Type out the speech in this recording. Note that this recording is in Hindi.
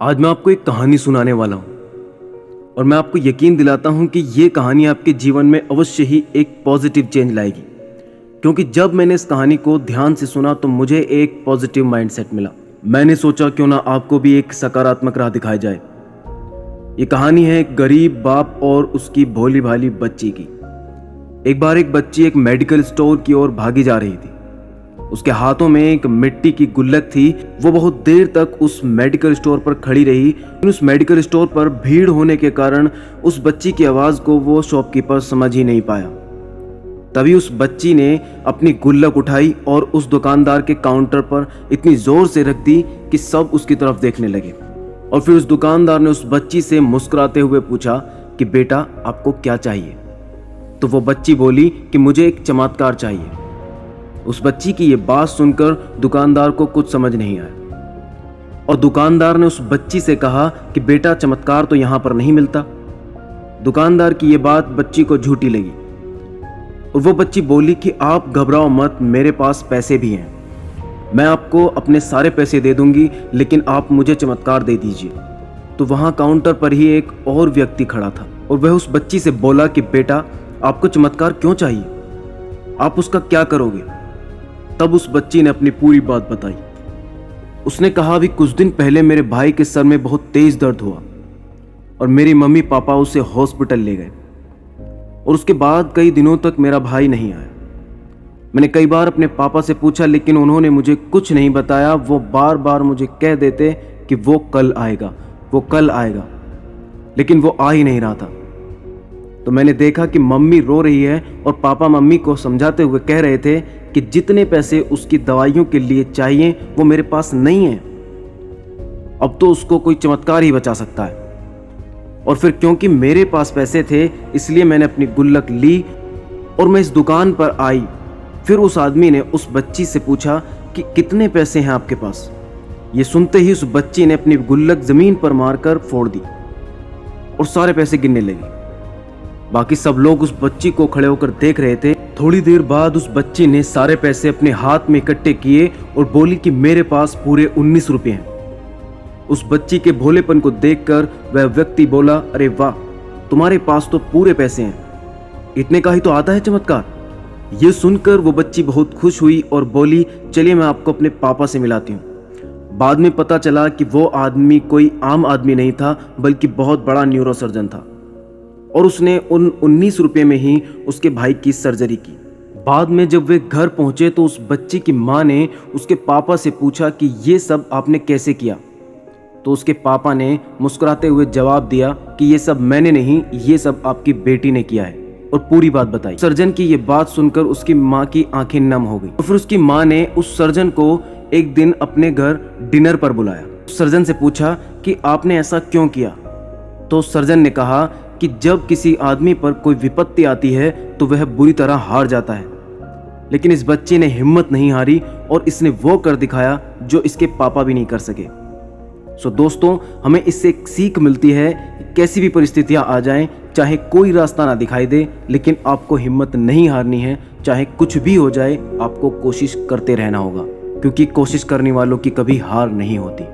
आज मैं आपको एक कहानी सुनाने वाला हूँ और मैं आपको यकीन दिलाता हूँ कि ये कहानी आपके जीवन में अवश्य ही एक पॉजिटिव चेंज लाएगी। क्योंकि जब मैंने इस कहानी को ध्यान से सुना तो मुझे एक पॉजिटिव माइंडसेट मिला। मैंने सोचा क्यों ना आपको भी एक सकारात्मक राह दिखाई जाए। ये कहानी है एक गरीब बाप और उसकी भोली भाली बच्ची की। एक बार एक बच्ची एक मेडिकल स्टोर की ओर भागी जा रही थी। उसके हाथों में एक मिट्टी की गुल्लक थी। वो बहुत देर तक उस मेडिकल स्टोर पर खड़ी रही, लेकिन उस मेडिकल स्टोर पर भीड़ होने के कारण उस बच्ची की आवाज़ को वो शॉपकीपर समझ ही नहीं पाया। तभी उस बच्ची ने अपनी गुल्लक उठाई और उस दुकानदार के काउंटर पर इतनी जोर से रख दी कि सब उसकी तरफ देखने लगे। और फिर उस दुकानदार ने उस बच्ची से मुस्कुराते हुए पूछा कि बेटा आपको क्या चाहिए। तो वो बच्ची बोली कि मुझे एक चमत्कार चाहिए। उस बच्ची की ये बात सुनकर दुकानदार को कुछ समझ नहीं आया और दुकानदार ने उस बच्ची से कहा कि बेटा चमत्कार तो यहाँ पर नहीं मिलता। दुकानदार की ये बात बच्ची को झूठी लगी और वो बच्ची बोली कि आप घबराओ मत, मेरे पास पैसे भी हैं, मैं आपको अपने सारे पैसे दे दूंगी, लेकिन आप मुझे चमत्कार दे दीजिए। तो वहाँ काउंटर पर ही एक और व्यक्ति खड़ा था और वह उस बच्ची से बोला कि बेटा आपको चमत्कार क्यों चाहिए, आप उसका क्या करोगे। तब उस बच्ची ने अपनी पूरी बात बताई। उसने कहा अभी कुछ दिन पहले मेरे भाई के सर में बहुत तेज दर्द हुआ और मेरी मम्मी पापा उसे हॉस्पिटल ले गए और उसके बाद कई दिनों तक मेरा भाई नहीं आया। मैंने कई बार अपने पापा से पूछा लेकिन उन्होंने मुझे कुछ नहीं बताया। वो बार बार मुझे कह देते कि वो कल आएगा, वो कल आएगा, लेकिन वो आ ही नहीं रहा था। तो मैंने देखा कि मम्मी रो रही है और पापा मम्मी को समझाते हुए कह रहे थे कि जितने पैसे उसकी दवाइयों के लिए चाहिए वो मेरे पास नहीं है। अब तो उसको कोई चमत्कार ही बचा सकता है। और फिर क्योंकि मेरे पास पैसे थे इसलिए मैंने अपनी गुल्लक ली और मैं इस दुकान पर आई। फिर उस आदमी ने उस बच्ची से पूछा कि कितने पैसे हैं आपके पास। ये सुनते ही उस बच्ची ने अपनी गुल्लक जमीन पर मारकर फोड़ दी और सारे पैसे गिनने लगी। बाकी सब लोग उस बच्ची को खड़े होकर देख रहे थे। थोड़ी देर बाद उस बच्ची ने सारे पैसे अपने हाथ में इकट्ठे किए और बोली कि मेरे पास पूरे 19 रुपए हैं। उस बच्ची के भोलेपन को देखकर वह व्यक्ति बोला, अरे वाह, तुम्हारे पास तो पूरे पैसे हैं, इतने का ही तो आता है चमत्कार। ये सुनकर वो बच्ची बहुत खुश हुई और बोली चलिए मैं आपको अपने पापा से मिलाती हूँ। बाद में पता चला कि वो आदमी कोई आम आदमी नहीं था बल्कि बहुत बड़ा न्यूरोसर्जन था और उसने उन 19 रुपए में ही उसके भाई की सर्जरी की। बाद में जब वे घर पहुंचे तो उस बच्ची की माँ ने उसके पापा से पूछा कि ये सब आपने कैसे किया। तो उसके पापा ने मुस्कुराते हुए जवाब दिया कि ये सब मैंने नहीं, ये सब आपकी बेटी ने किया है, और पूरी बात बताई। सर्जन की ये बात सुनकर उसकी माँ की आंखें नम हो गई। तो फिर उसकी माँ ने उस सर्जन को एक दिन अपने घर डिनर पर बुलाया। सर्जन से पूछा कि आपने ऐसा क्यों किया। तो सर्जन ने कहा कि जब किसी आदमी पर कोई विपत्ति आती है तो वह बुरी तरह हार जाता है, लेकिन इस बच्चे ने हिम्मत नहीं हारी और इसने वो कर दिखाया जो इसके पापा भी नहीं कर सके। सो दोस्तों, हमें इससे एक सीख मिलती है कि कैसी भी परिस्थितियां आ जाएं, चाहे कोई रास्ता ना दिखाई दे, लेकिन आपको हिम्मत नहीं हारनी है। चाहे कुछ भी हो जाए आपको कोशिश करते रहना होगा, क्योंकि कोशिश करने वालों की कभी हार नहीं होती।